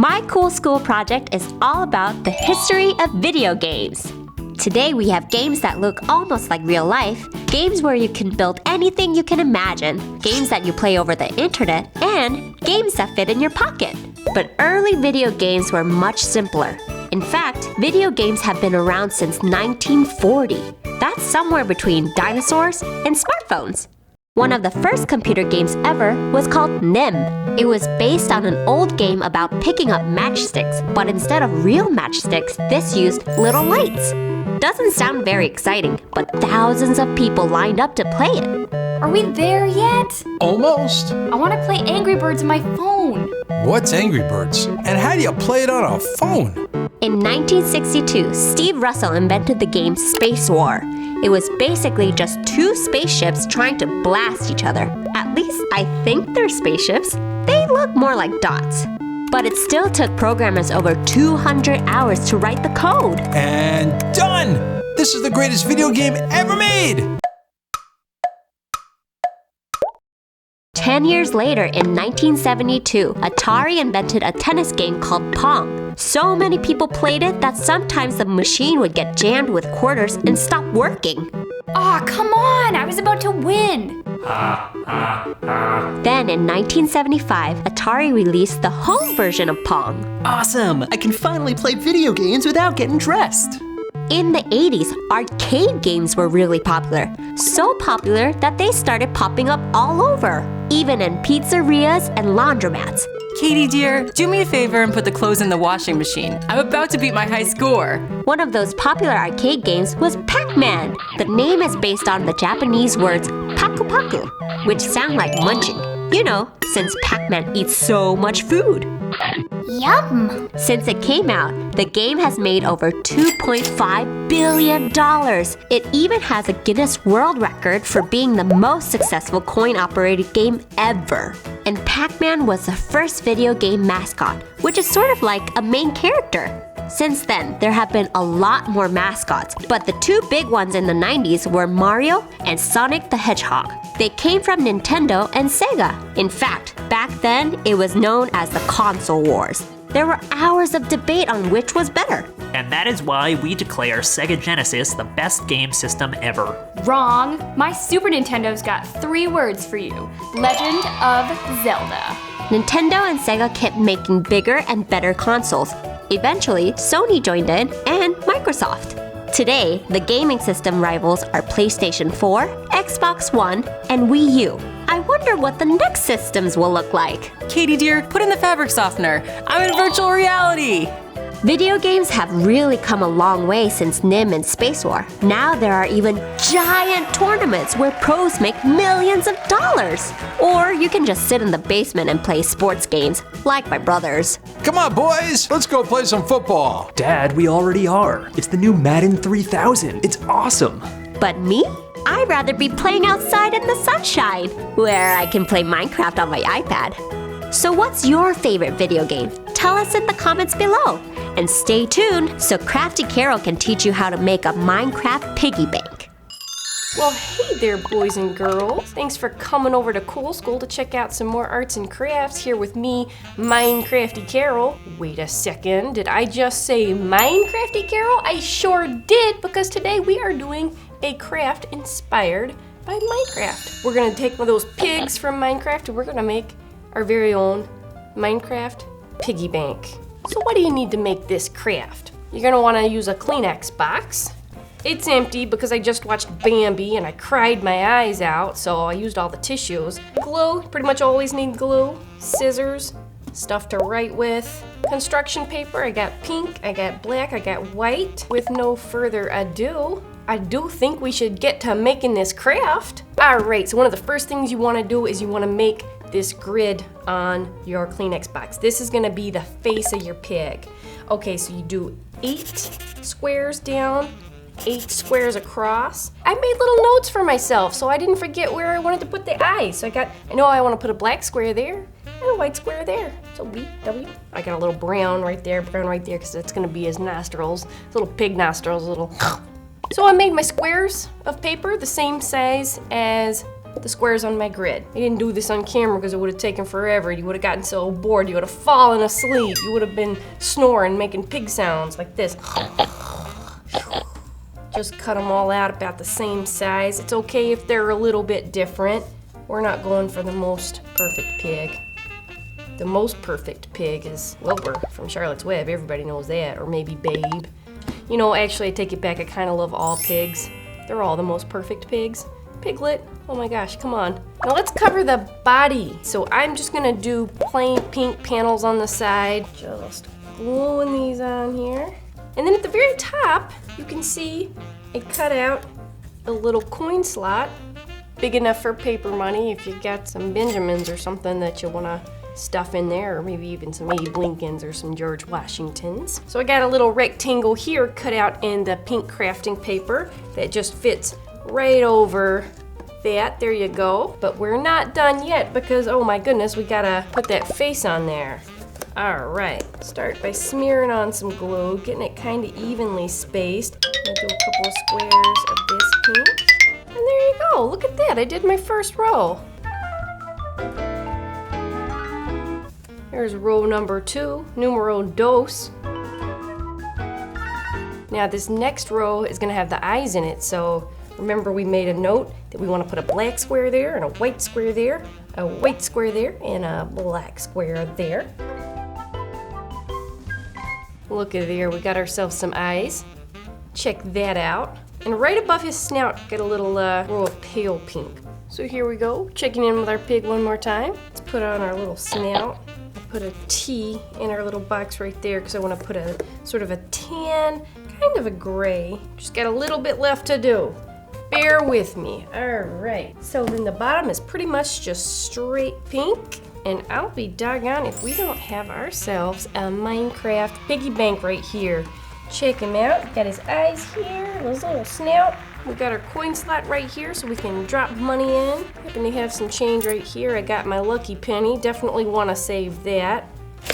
My Cool School project is all about the history of video games. Today we have games that look almost like real life, games where you can build anything you can imagine, games that you play over the internet, and games that fit in your pocket. But early video games were much simpler. In fact, video games have been around since 1940. That's somewhere between dinosaurs and smartphones. One of the first computer games ever was called NIM. It was based on an old game about picking up matchsticks, but instead of real matchsticks, this used little lights. Doesn't sound very exciting, but thousands of people lined up to play it. Are we there yet? Almost. I want to play Angry Birds on my phone. What's Angry Birds? And how do you play it on a phone? In 1962, Steve Russell invented the game Space War. It was basically just two spaceships trying to blast each other. At least I think they're spaceships. They look more like dots. But it still took programmers over 200 hours to write the code. And done! This is the greatest video game ever made! 10 years later, in 1972, Atari invented a tennis game called Pong. So many people played it that sometimes the machine would get jammed with quarters and stop working. Aw, come on! I was about to win! Then in 1975, Atari released the home version of Pong. Awesome! I can finally play video games without getting dressed. In the 80s, arcade games were really popular. So popular that they started popping up all over, even in pizzerias and laundromats. Katie dear, do me a favor and put the clothes in the washing machine. I'm about to beat my high score. One of those popular arcade games was Pac-Man. The name is based on the Japanese words paku paku, which sound like munching. You know, since Pac-Man eats so much food. Yum! Since it came out, the game has made over $2.5 billion. It even has a Guinness World Record for being the most successful coin-operated game ever. And Pac-Man was the first video game mascot, which is sort of like a main character. Since then, there have been a lot more mascots, but the two big ones in the 90s were Mario and Sonic the Hedgehog. They came from Nintendo and Sega. In fact, back then, it was known as the Console Wars. There were hours of debate on which was better. And that is why we declare Sega Genesis the best game system ever. Wrong. My Super Nintendo's got 3 words for you. Legend of Zelda. Nintendo and Sega kept making bigger and better consoles. Eventually, Sony joined in and Microsoft. Today, the gaming system rivals are PlayStation 4, Xbox One, and Wii U. I wonder what the next systems will look like. Katie dear, put in the fabric softener. I'm in virtual reality. Video games have really come a long way since NIM and Space War. Now there are even giant tournaments where pros make millions of dollars. Or you can just sit in the basement and play sports games, like my brothers. Come on, boys! Let's go play some football! Dad, we already are. It's the new Madden 3000. It's awesome. But me? I'd rather be playing outside in the sunshine, where I can play Minecraft on my iPad. So what's your favorite video game? Tell us in the comments below. And stay tuned so Crafty Carol can teach you how to make a Minecraft piggy bank. Well, hey there, boys and girls. Thanks for coming over to Cool School to check out some more arts and crafts here with me, Minecrafty Carol. Wait a second, did I just say Minecrafty Carol? I sure did, because today we are doing a craft inspired by Minecraft. We're gonna take one of those pigs from Minecraft and we're gonna make our very own Minecraft piggy bank. So what do you need to make this craft? You're gonna wanna use a Kleenex box. It's empty because I just watched Bambi and I cried my eyes out, so I used all the tissues. Glue, pretty much always need glue. Scissors, stuff to write with. Construction paper, I got pink, I got black, I got white. With no further ado, I do think we should get to making this craft. All right, so one of the first things you wanna do is you wanna make this grid on your Kleenex box. This is gonna be the face of your pig. Okay, so you do 8 squares down, 8 squares across. I made little notes for myself so I didn't forget where I wanted to put the eyes. So I know I wanna put a black square there and a white square there. So B, W. I got a little brown right there, because that's gonna be his nostrils, his little pig nostrils, little. So I made my squares of paper the same size as the squares on my grid. I didn't do this on camera because it would have taken forever. You would have gotten so bored. You would have fallen asleep. You would have been snoring, making pig sounds like this. Just cut them all out about the same size. It's okay if they're a little bit different. We're not going for the most perfect pig. The most perfect pig is Wilbur from Charlotte's Web. Everybody knows that. Or maybe Babe. You know, actually, I take it back. I kind of love all pigs. They're all the most perfect pigs. Piglet, oh my gosh, come on. Now let's cover the body. So I'm just gonna do plain pink panels on the side. Just gluing these on here. And then at the very top, you can see I cut out a little coin slot, big enough for paper money if you got some Benjamins or something that you wanna stuff in there, or maybe even some Abe Lincolns or some George Washingtons. So I got a little rectangle here cut out in the pink crafting paper that just fits right over that. There you go. But we're not done yet because, oh my goodness, we gotta put that face on there. All right, start by smearing on some glue, getting it kind of evenly spaced. I'm gonna do a couple of squares of this pink. And there you go, look at that, I did my first row. There's row number 2, numero dos. Now this next row is gonna have the eyes in it, so remember we made a note that we wanna put a black square there and a white square there, a white square there, and a black square there. Look at there, we got ourselves some eyes. Check that out. And right above his snout, got a little row of pale pink. So here we go, checking in with our pig one more time. Let's put on our little snout. Put a T in our little box right there because I want to put a sort of a tan, kind of a gray. Just got a little bit left to do. Bear with me. All right. So then the bottom is pretty much just straight pink. And I'll be doggone if we don't have ourselves a Minecraft piggy bank right here. Check him out. Got his eyes here, his little snout. We got our coin slot right here so we can drop money in. Happen to have some change right here. I got my lucky penny. Definitely want to save that.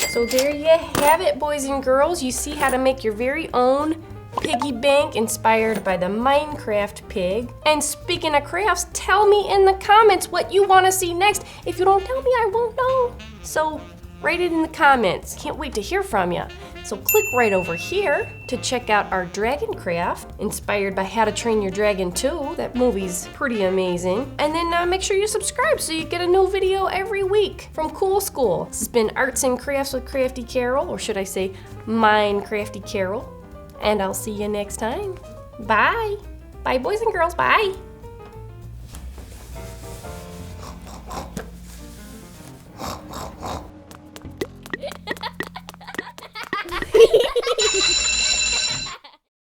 So there you have it, boys and girls. You see how to make your very own piggy bank inspired by the Minecraft pig. And speaking of crafts, tell me in the comments what you want to see next. If you don't tell me, I won't know. So write it in the comments. Can't wait to hear from you. So click right over here to check out our dragon craft, inspired by How to Train Your Dragon 2. That movie's pretty amazing. And then make sure you subscribe so you get a new video every week from Cool School. This has been Arts and Crafts with Crafty Carol, or should I say Mine Crafty Carol. And I'll see you next time. Bye. Bye, boys and girls. Bye.